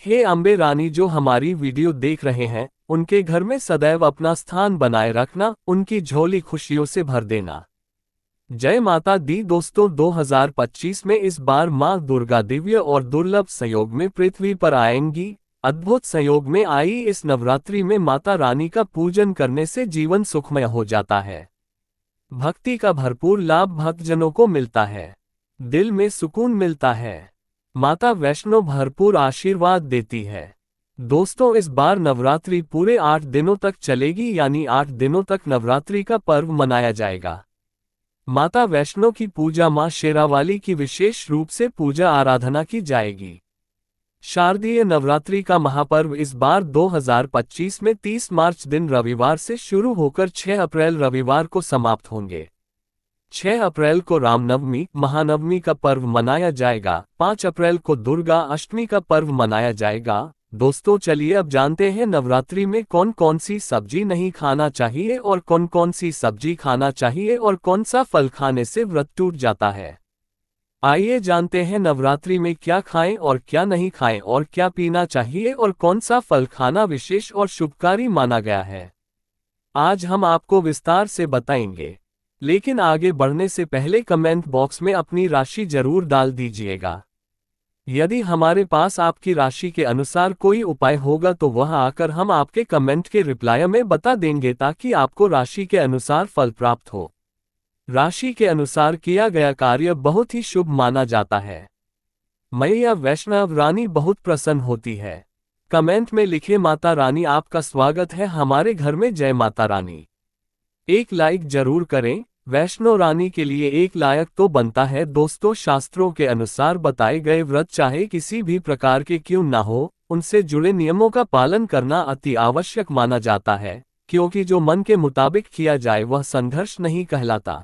हे अम्बे रानी, जो हमारी वीडियो देख रहे हैं उनके घर में सदैव अपना स्थान बनाए रखना, उनकी झोली खुशियों से भर देना। जय माता दी। दोस्तों, 2025 में इस बार मां दुर्गा दिव्य और दुर्लभ संयोग में पृथ्वी पर आएंगी। अद्भुत संयोग में आई इस नवरात्रि में माता रानी का पूजन करने से जीवन सुखमय हो जाता है। भक्ति का भरपूर लाभ भक्तजनों को मिलता है, दिल में सुकून मिलता है। माता वैष्णो भरपूर आशीर्वाद देती है। दोस्तों, इस बार नवरात्रि पूरे 8 दिनों तक चलेगी, यानी 8 दिनों तक नवरात्रि का पर्व मनाया जाएगा। माता वैष्णो की पूजा मां शेरावाली की विशेष रूप से पूजा आराधना की जाएगी। शारदीय नवरात्रि का महापर्व इस बार 2025 में 30 मार्च दिन रविवार से शुरू होकर 6 अप्रैल रविवार को समाप्त होंगे। 6 अप्रैल को रामनवमी महानवमी का पर्व मनाया जाएगा। 5 अप्रैल को दुर्गा अष्टमी का पर्व मनाया जाएगा। दोस्तों, चलिए अब जानते हैं नवरात्रि में कौन कौन सी सब्जी नहीं खाना चाहिए और कौन कौन सी सब्जी खाना चाहिए और कौन सा फल खाने से व्रत टूट जाता है। आइए जानते हैं नवरात्रि में क्या खाएं और क्या नहीं खाएं और क्या पीना चाहिए और कौन सा फल खाना विशेष और शुभकारी माना गया है। आज हम आपको विस्तार से बताएंगे, लेकिन आगे बढ़ने से पहले कमेंट बॉक्स में अपनी राशि जरूर डाल दीजिएगा। यदि हमारे पास आपकी राशि के अनुसार कोई उपाय होगा तो वह आकर हम आपके कमेंट के रिप्लाई में बता देंगे, ताकि आपको राशि के अनुसार फल प्राप्त हो। राशि के अनुसार किया गया कार्य बहुत ही शुभ माना जाता है। मैया वैष्णव रानी बहुत प्रसन्न होती है। कमेंट में लिखे, माता रानी आपका स्वागत है हमारे घर में, जय माता रानी। एक लाइक जरूर करें। वैष्णो रानी के लिए एक लायक तो बनता है। दोस्तों, शास्त्रों के अनुसार बताए गए व्रत चाहे किसी भी प्रकार के क्यों ना हो, उनसे जुड़े नियमों का पालन करना अति आवश्यक माना जाता है, क्योंकि जो मन के मुताबिक किया जाए वह संघर्ष नहीं कहलाता।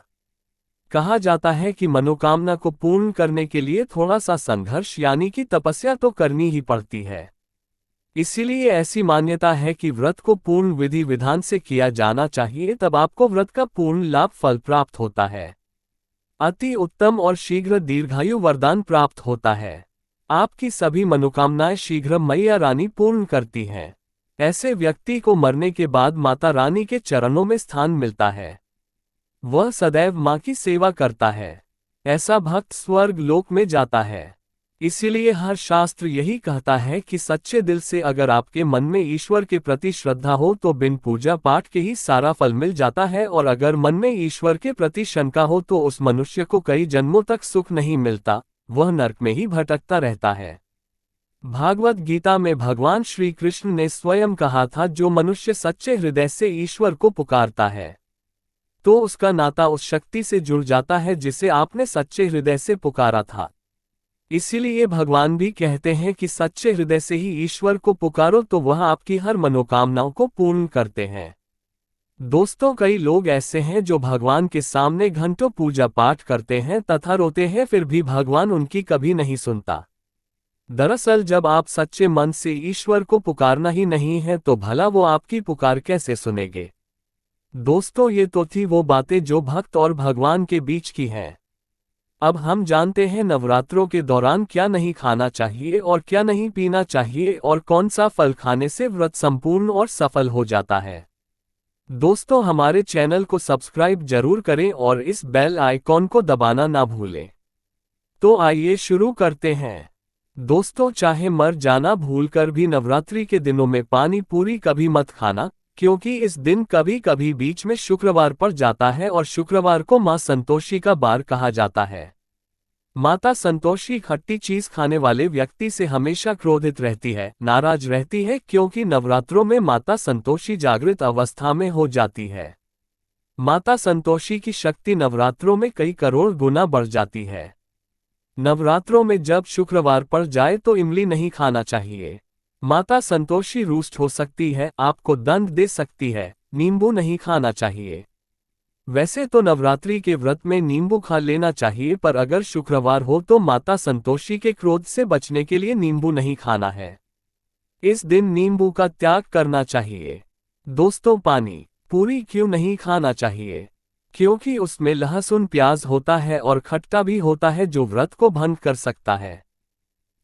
कहा जाता है कि मनोकामना को पूर्ण करने के लिए थोड़ा सा संघर्ष यानी कि तपस्या तो करनी ही पड़ती है। इसीलिए ऐसी मान्यता है कि व्रत को पूर्ण विधि विधान से किया जाना चाहिए, तब आपको व्रत का पूर्ण लाभ फल प्राप्त होता है। अति उत्तम और शीघ्र दीर्घायु वरदान प्राप्त होता है। आपकी सभी मनोकामनाएं शीघ्र मैया रानी पूर्ण करती हैं। ऐसे व्यक्ति को मरने के बाद माता रानी के चरणों में स्थान मिलता है। वह सदैव मां की सेवा करता है। ऐसा भक्त स्वर्ग लोक में जाता है। इसीलिए हर शास्त्र यही कहता है कि सच्चे दिल से अगर आपके मन में ईश्वर के प्रति श्रद्धा हो तो बिन पूजा पाठ के ही सारा फल मिल जाता है, और अगर मन में ईश्वर के प्रति शंका हो तो उस मनुष्य को कई जन्मों तक सुख नहीं मिलता, वह नरक में ही भटकता रहता है। भागवत गीता में भगवान श्री कृष्ण ने स्वयं कहा था, जो मनुष्य सच्चे हृदय से ईश्वर को पुकारता है तो उसका नाता उस शक्ति से जुड़ जाता है जिसे आपने सच्चे हृदय से पुकारा था। इसीलिए भगवान भी कहते हैं कि सच्चे हृदय से ही ईश्वर को पुकारो तो वह आपकी हर मनोकामनाओं को पूर्ण करते हैं। दोस्तों, कई लोग ऐसे हैं जो भगवान के सामने घंटों पूजा पाठ करते हैं तथा रोते हैं, फिर भी भगवान उनकी कभी नहीं सुनता। दरअसल जब आप सच्चे मन से ईश्वर को पुकारना ही नहीं है तो भला वो आपकी पुकार कैसे सुनेंगे। दोस्तों, ये तो थी वो बातें जो भक्त और भगवान के बीच की हैं। अब हम जानते हैं नवरात्रों के दौरान क्या नहीं खाना चाहिए और क्या नहीं पीना चाहिए और कौन सा फल खाने से व्रत संपूर्ण और सफल हो जाता है। दोस्तों, हमारे चैनल को सब्सक्राइब जरूर करें और इस बेल आइकॉन को दबाना ना भूलें। तो आइए शुरू करते हैं। दोस्तों, चाहे मर जाना भूलकर भी नवरात्रि के दिनों में पानी पूरी कभी मत खाना, क्योंकि इस दिन कभी कभी बीच में शुक्रवार पड़ जाता है और शुक्रवार को मां संतोषी का बार कहा जाता है। माता संतोषी खट्टी चीज खाने वाले व्यक्ति से हमेशा क्रोधित रहती है, नाराज रहती है, क्योंकि नवरात्रों में माता संतोषी जागृत अवस्था में हो जाती है। माता संतोषी की शक्ति नवरात्रों में कई करोड़ गुना बढ़ जाती है। नवरात्रों में जब शुक्रवार पड़ जाए तो इमली नहीं खाना चाहिए। माता संतोषी रुष्ट हो सकती है, आपको दंड दे सकती है। नींबू नहीं खाना चाहिए। वैसे तो नवरात्रि के व्रत में नींबू खा लेना चाहिए, पर अगर शुक्रवार हो तो माता संतोषी के क्रोध से बचने के लिए नींबू नहीं खाना है। इस दिन नींबू का त्याग करना चाहिए। दोस्तों, पानी पूरी क्यों नहीं खाना चाहिए? क्योंकि उसमें लहसुन प्याज होता है और खट्टा भी होता है जो व्रत को भंग कर सकता है।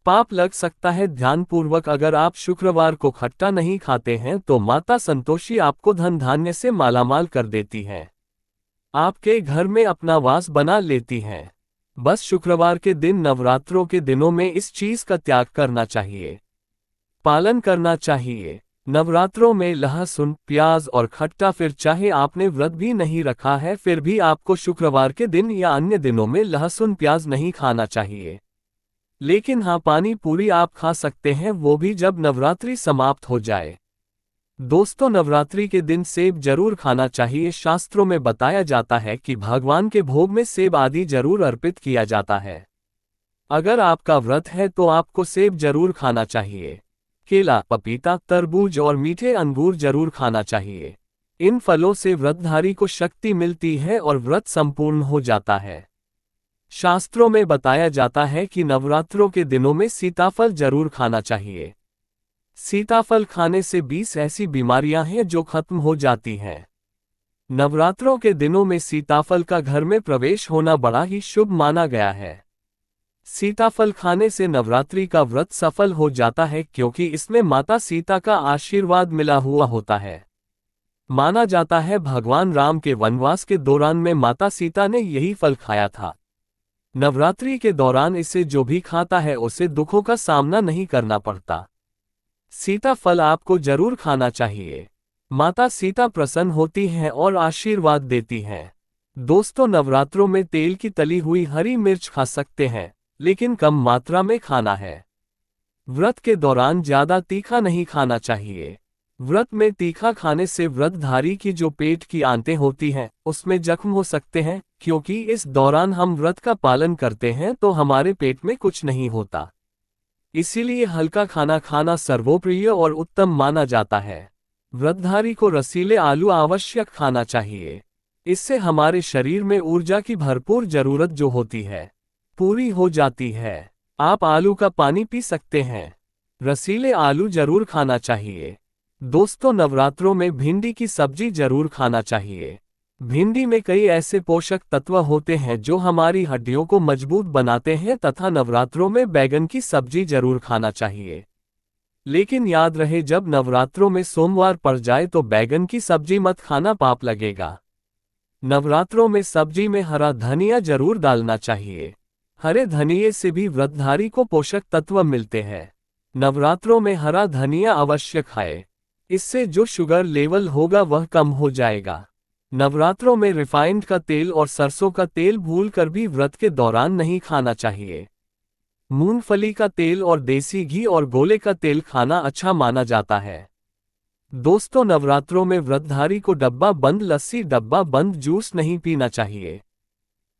पाप लग सकता है। ध्यानपूर्वक अगर आप शुक्रवार को खट्टा नहीं खाते हैं तो माता संतोषी आपको धन धान्य से मालामाल कर देती हैं। आपके घर में अपना वास बना लेती हैं। बस शुक्रवार के दिन नवरात्रों के दिनों में इस चीज का त्याग करना चाहिए, पालन करना चाहिए। नवरात्रों में लहसुन, प्याज और खट्टा, फिर चाहे आपने व्रत भी नहीं रखा है फिर भी आपको शुक्रवार के दिन या अन्य दिनों में लहसुन प्याज नहीं खाना चाहिए। लेकिन हाँ, पानी पूरी आप खा सकते हैं, वो भी जब नवरात्रि समाप्त हो जाए। दोस्तों, नवरात्रि के दिन सेब जरूर खाना चाहिए। शास्त्रों में बताया जाता है कि भगवान के भोग में सेब आदि जरूर अर्पित किया जाता है। अगर आपका व्रत है तो आपको सेब जरूर खाना चाहिए। केला, पपीता, तरबूज और मीठे अंगूर जरूर खाना चाहिए। इन फलों से व्रतधारी को शक्ति मिलती है और व्रत संपूर्ण हो जाता है। शास्त्रों में बताया जाता है कि नवरात्रों के दिनों में सीताफल जरूर खाना चाहिए। सीताफल खाने से 20 ऐसी बीमारियां हैं जो खत्म हो जाती हैं। नवरात्रों के दिनों में सीताफल का घर में प्रवेश होना बड़ा ही शुभ माना गया है। सीताफल खाने से नवरात्रि का व्रत सफल हो जाता है क्योंकि इसमें माता सीता का आशीर्वाद मिला हुआ होता है। माना जाता है भगवान राम के वनवास के दौरान में माता सीता ने यही फल खाया था। नवरात्रि के दौरान इसे जो भी खाता है उसे दुखों का सामना नहीं करना पड़ता। सीताफल आपको जरूर खाना चाहिए। माता सीता प्रसन्न होती हैं और आशीर्वाद देती हैं। दोस्तों, नवरात्रों में तेल की तली हुई हरी मिर्च खा सकते हैं, लेकिन कम मात्रा में खाना है। व्रत के दौरान ज्यादा तीखा नहीं खाना चाहिए। व्रत में तीखा खाने से व्रतधारी की जो पेट की आंतें होती हैं उसमें जख्म हो सकते हैं। क्योंकि इस दौरान हम व्रत का पालन करते हैं तो हमारे पेट में कुछ नहीं होता। इसीलिए हल्का खाना खाना सर्वोप्रिय और उत्तम माना जाता है। व्रतधारी को रसीले आलू आवश्यक खाना चाहिए। इससे हमारे शरीर में ऊर्जा की भरपूर जरूरत जो होती है पूरी हो जाती है। आप आलू का पानी पी सकते हैं। रसीले आलू जरूर खाना चाहिए। दोस्तों, नवरात्रों में भिंडी की सब्जी जरूर खाना चाहिए। भिंडी में कई ऐसे पोषक तत्व होते हैं जो हमारी हड्डियों को मजबूत बनाते हैं तथा नवरात्रों में बैगन की सब्जी जरूर खाना चाहिए। लेकिन याद रहे, जब नवरात्रों में सोमवार पड़ जाए तो बैगन की सब्जी मत खाना, पाप लगेगा। नवरात्रों में सब्जी में हरा धनिया जरूर डालना चाहिए। हरे धनिये से भी व्रतधारी को पोषक तत्व मिलते हैं। नवरात्रों में हरा धनिया अवश्य खाए। इससे जो शुगर लेवल होगा वह कम हो जाएगा। नवरात्रों में रिफाइंड का तेल और सरसों का तेल भूलकर भी व्रत के दौरान नहीं खाना चाहिए। मूंगफली का तेल और देसी घी और गोले का तेल खाना अच्छा माना जाता है। दोस्तों, नवरात्रों में व्रतधारी को डब्बा बंद लस्सी, डब्बा बंद जूस नहीं पीना चाहिए।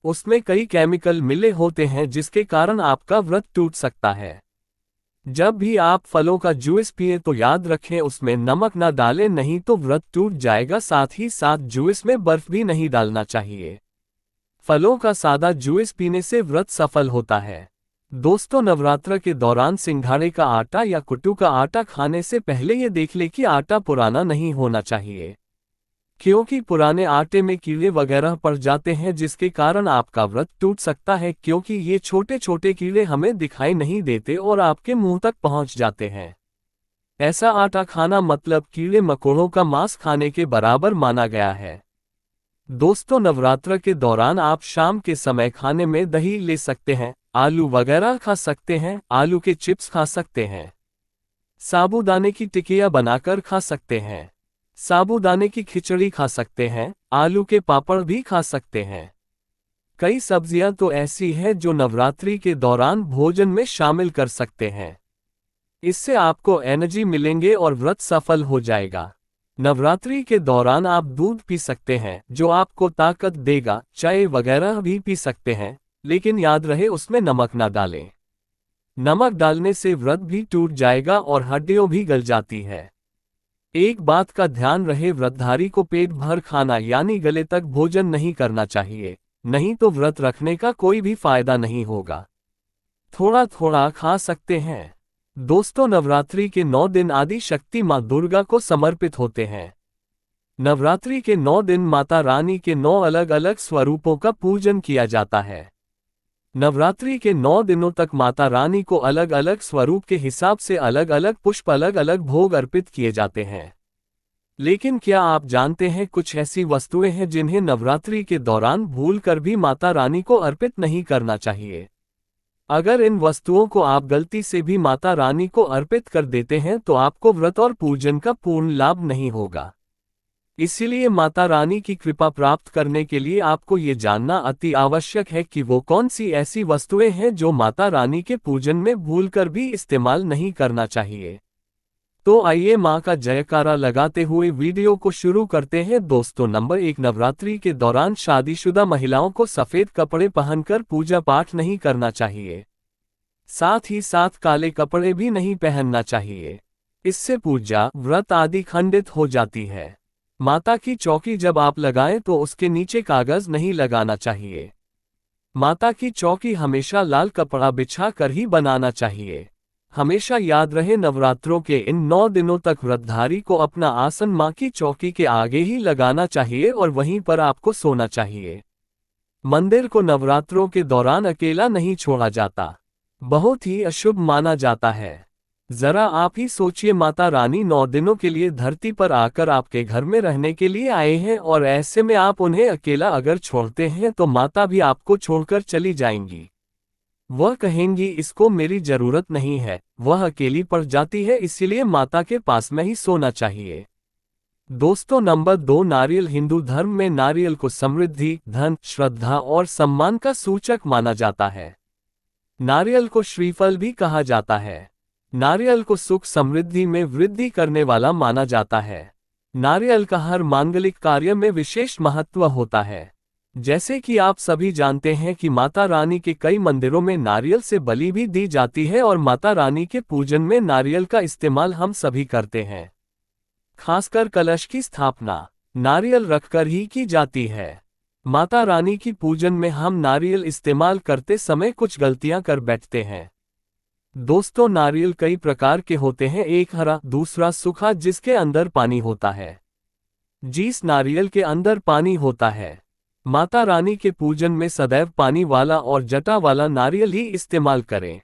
उसमें कई केमिकल मिले होते हैं जिसके कारण आपका व्रत टूट सकता है। जब भी आप फलों का जूस पिए तो याद रखें उसमें नमक ना डालें, नहीं तो व्रत टूट जाएगा। साथ ही साथ जूस में बर्फ भी नहीं डालना चाहिए। फलों का सादा जूस पीने से व्रत सफल होता है। दोस्तों, नवरात्र के दौरान सिंघाड़े का आटा या कुट्टू का आटा खाने से पहले ये देख ले कि आटा पुराना नहीं होना चाहिए, क्योंकि पुराने आटे में कीड़े वगैरह पड़ जाते हैं जिसके कारण आपका व्रत टूट सकता है। क्योंकि ये छोटे छोटे कीड़े हमें दिखाई नहीं देते और आपके मुंह तक पहुंच जाते हैं। ऐसा आटा खाना मतलब कीड़े मकोड़ों का मांस खाने के बराबर माना गया है। दोस्तों, नवरात्र के दौरान आप शाम के समय खाने में दही ले सकते हैं, आलू वगैरह खा सकते हैं, आलू के चिप्स खा सकते हैं, साबूदाने की टिकिया बनाकर खा सकते हैं, साबूदाने की खिचड़ी खा सकते हैं, आलू के पापड़ भी खा सकते हैं। कई सब्जियां तो ऐसी हैं जो नवरात्रि के दौरान भोजन में शामिल कर सकते हैं। इससे आपको एनर्जी मिलेंगे और व्रत सफल हो जाएगा। नवरात्रि के दौरान आप दूध पी सकते हैं जो आपको ताकत देगा। चाय वगैरह भी पी सकते हैं, लेकिन याद रहे उसमें नमक ना डालें। नमक डालने से व्रत भी टूट जाएगा और हड्डियां भी गल जाती है। एक बात का ध्यान रहे, व्रतधारी को पेट भर खाना यानी गले तक भोजन नहीं करना चाहिए, नहीं तो व्रत रखने का कोई भी फायदा नहीं होगा। थोड़ा थोड़ा खा सकते हैं। दोस्तों, नवरात्रि के 9 दिन आदि शक्ति मां दुर्गा को समर्पित होते हैं। नवरात्रि के 9 दिन माता रानी के 9 अलग अलग स्वरूपों का पूजन किया जाता है। नवरात्रि के 9 दिनों तक माता रानी को अलग अलग स्वरूप के हिसाब से अलग अलग पुष्प अलग अलग भोग अर्पित किए जाते हैं। लेकिन क्या आप जानते हैं कुछ ऐसी वस्तुएं हैं जिन्हें नवरात्रि के दौरान भूलकर भी माता रानी को अर्पित नहीं करना चाहिए। अगर इन वस्तुओं को आप गलती से भी माता रानी को अर्पित कर देते हैं तो आपको व्रत और पूजन का पूर्ण लाभ नहीं होगा। इसीलिए माता रानी की कृपा प्राप्त करने के लिए आपको ये जानना अति आवश्यक है कि वो कौन सी ऐसी वस्तुएं हैं जो माता रानी के पूजन में भूलकर भी इस्तेमाल नहीं करना चाहिए। तो आइए माँ का जयकारा लगाते हुए वीडियो को शुरू करते हैं। दोस्तों, नंबर 1, नवरात्रि के दौरान शादीशुदा महिलाओं को सफेद कपड़े पहनकर पूजा पाठ नहीं करना चाहिए। साथ ही साथ काले कपड़े भी नहीं पहनना चाहिए। इससे पूजा, व्रत आदि खंडित हो जाती है। माता की चौकी जब आप लगाएं तो उसके नीचे कागज नहीं लगाना चाहिए। माता की चौकी हमेशा लाल कपड़ा बिछा कर ही बनाना चाहिए। हमेशा याद रहे, नवरात्रों के इन 9 दिनों तक व्रतधारी को अपना आसन मां की चौकी के आगे ही लगाना चाहिए और वहीं पर आपको सोना चाहिए। मंदिर को नवरात्रों के दौरान अकेला नहीं छोड़ा जाता, बहुत ही अशुभ माना जाता है। जरा आप ही सोचिए, माता रानी 9 दिनों के लिए धरती पर आकर आपके घर में रहने के लिए आए हैं और ऐसे में आप उन्हें अकेला अगर छोड़ते हैं तो माता भी आपको छोड़कर चली जाएंगी। वह कहेंगी इसको मेरी जरूरत नहीं है, वह अकेली पड़ जाती है, इसीलिए माता के पास में ही सोना चाहिए। दोस्तों, नंबर 2, नारियल। हिंदू धर्म में नारियल को समृद्धि, धन, श्रद्धा और सम्मान का सूचक माना जाता है। नारियल को श्रीफल भी कहा जाता है। नारियल को सुख समृद्धि में वृद्धि करने वाला माना जाता है। नारियल का हर मांगलिक कार्य में विशेष महत्व होता है। जैसे कि आप सभी जानते हैं कि माता रानी के कई मंदिरों में नारियल से बलि भी दी जाती है और माता रानी के पूजन में नारियल का इस्तेमाल हम सभी करते हैं। खासकर कलश की स्थापना नारियल रखकर ही की जाती है। माता रानी की पूजन में हम नारियल इस्तेमाल करते समय कुछ गलतियां कर बैठते हैं। दोस्तों, नारियल कई प्रकार के होते हैं, एक हरा, दूसरा सूखा जिसके अंदर पानी होता है। जिस नारियल के अंदर पानी होता है। माता रानी के पूजन में सदैव पानी वाला और जटा वाला नारियल ही इस्तेमाल करें।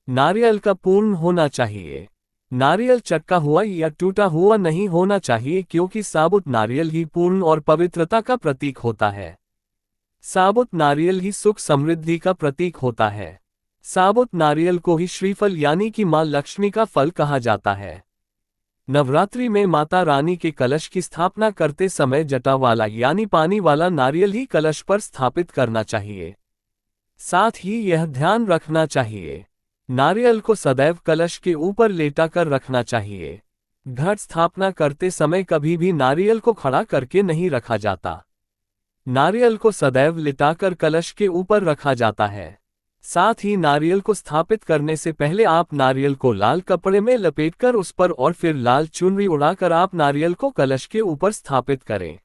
नारियल का पूर्ण होना चाहिए। नारियल चटका हुआ या टूटा हुआ नहीं होना चाहिए, क्योंकि साबुत नारियल ही पूर्ण और पवित्रता का प्रतीक होता है। साबुत नारियल ही सुख समृद्धि का प्रतीक होता है। साबुत नारियल को ही श्रीफल यानी कि मां लक्ष्मी का फल कहा जाता है। नवरात्रि में माता रानी के कलश की स्थापना करते समय जटा वाला यानी पानी वाला नारियल ही कलश पर स्थापित करना चाहिए। साथ ही यह ध्यान रखना चाहिए, नारियल को सदैव कलश के ऊपर लेटा कर रखना चाहिए। घट स्थापना करते समय कभी भी नारियल को खड़ा करके नहीं रखा जाता। नारियल को सदैव लिटाकर कलश के ऊपर रखा जाता है। साथ ही नारियल को स्थापित करने से पहले आप नारियल को लाल कपड़े में लपेटकर उस पर और फिर लाल चुनरी उड़ाकर आप नारियल को कलश के ऊपर स्थापित करें।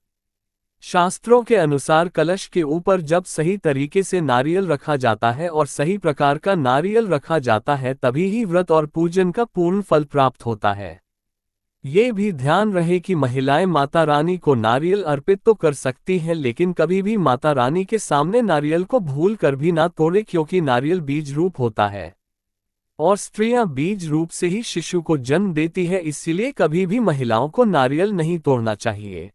शास्त्रों के अनुसार कलश के ऊपर जब सही तरीके से नारियल रखा जाता है और सही प्रकार का नारियल रखा जाता है तभी ही व्रत और पूजन का पूर्ण फल प्राप्त होता है। ये भी ध्यान रहे कि महिलाएं माता रानी को नारियल अर्पित तो कर सकती हैं, लेकिन कभी भी माता रानी के सामने नारियल को भूल कर भी ना तोड़े, क्योंकि नारियल बीज रूप होता है और स्त्रियां बीज रूप से ही शिशु को जन्म देती है, इसीलिए कभी भी महिलाओं को नारियल नहीं तोड़ना चाहिए।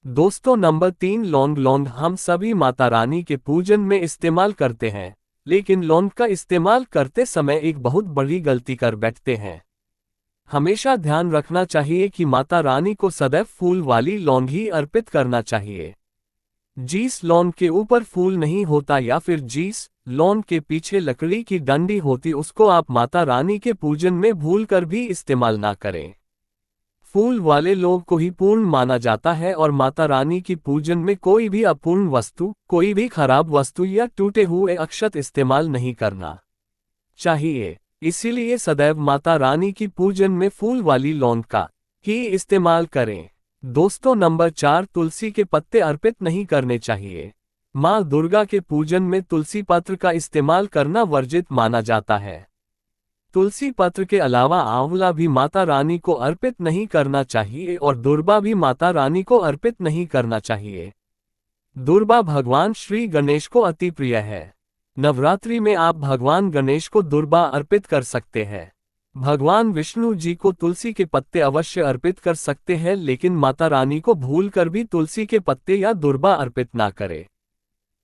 दोस्तों, नंबर 3, लौंग। लौंग हम सभी माता रानी के पूजन में इस्तेमाल करते हैं, लेकिन लौंग का इस्तेमाल करते समय एक बहुत बड़ी गलती कर बैठते हैं। हमेशा ध्यान रखना चाहिए कि माता रानी को सदैव फूल वाली लौंग ही अर्पित करना चाहिए। जिस लौंग के ऊपर फूल नहीं होता या फिर जिस लौंग के पीछे लकड़ी की डंडी होती, उसको आप माता रानी के पूजन में भूलकर भी इस्तेमाल ना करें। फूल वाले लौंग को ही पूर्ण माना जाता है और माता रानी की पूजन में कोई भी अपूर्ण वस्तु, कोई भी खराब वस्तु या टूटे हुए अक्षत इस्तेमाल नहीं करना चाहिए। इसीलिए सदैव माता रानी की पूजन में फूल वाली लौंग का ही इस्तेमाल करें। दोस्तों, नंबर 4, तुलसी के पत्ते अर्पित नहीं करने चाहिए। माँ दुर्गा के पूजन में तुलसी पत्र का इस्तेमाल करना वर्जित माना जाता है। तुलसी पत्र के अलावा आंवला भी माता रानी को अर्पित नहीं करना चाहिए और दुर्बा भी माता रानी को अर्पित नहीं करना चाहिए। दुर्बा भगवान श्री गणेश को अति प्रिय है। नवरात्रि में आप भगवान गणेश को दुर्बा अर्पित कर सकते हैं। भगवान विष्णु जी को तुलसी के पत्ते अवश्य अर्पित कर सकते हैं, लेकिन माता रानी को भूलकर भी तुलसी के पत्ते या दुर्बा अर्पित ना करें।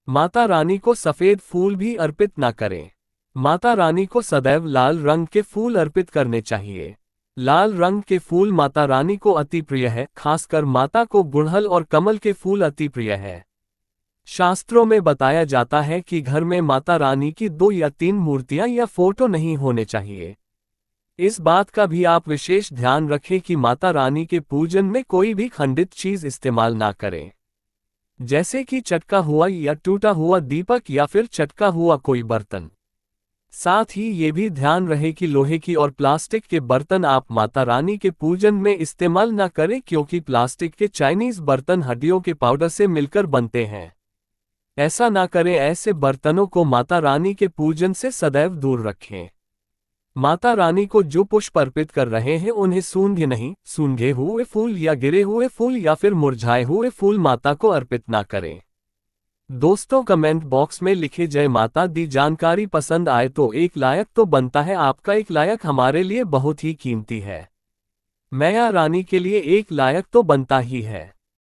माता रानी को सफेद फूल भी अर्पित ना करें। माता रानी को सदैव लाल रंग के फूल अर्पित करने चाहिए। लाल रंग के फूल माता रानी को अति प्रिय है, खासकर माता को गुड़हल और कमल के फूल अति प्रिय है। शास्त्रों में बताया जाता है कि घर में माता रानी की 2 या 3 मूर्तियां या फोटो नहीं होने चाहिए। इस बात का भी आप विशेष ध्यान रखें कि माता रानी के पूजन में कोई भी खंडित चीज इस्तेमाल ना करें, जैसे कि चटका हुआ या टूटा हुआ दीपक या फिर चटका हुआ कोई बर्तन। साथ ही ये भी ध्यान रहे कि लोहे की और प्लास्टिक के बर्तन आप माता रानी के पूजन में इस्तेमाल न करें, क्योंकि प्लास्टिक के चाइनीज बर्तन हड्डियों के पाउडर से मिलकर बनते हैं। ऐसा ना करें, ऐसे बर्तनों को माता रानी के पूजन से सदैव दूर रखें। माता रानी को जो पुष्प अर्पित कर रहे हैं उन्हें सूंघे नहीं, सूंघे हुए फूल या गिरे हुए फूल या फिर मुरझाए हुए फूल माता को अर्पित ना करें। दोस्तों, कमेंट बॉक्स में लिखे जय माता दी। जानकारी पसंद आए तो एक लाइक तो बनता है, आपका एक लाइक हमारे लिए बहुत ही कीमती है। मैया रानी के लिए एक लाइक तो बनता ही है।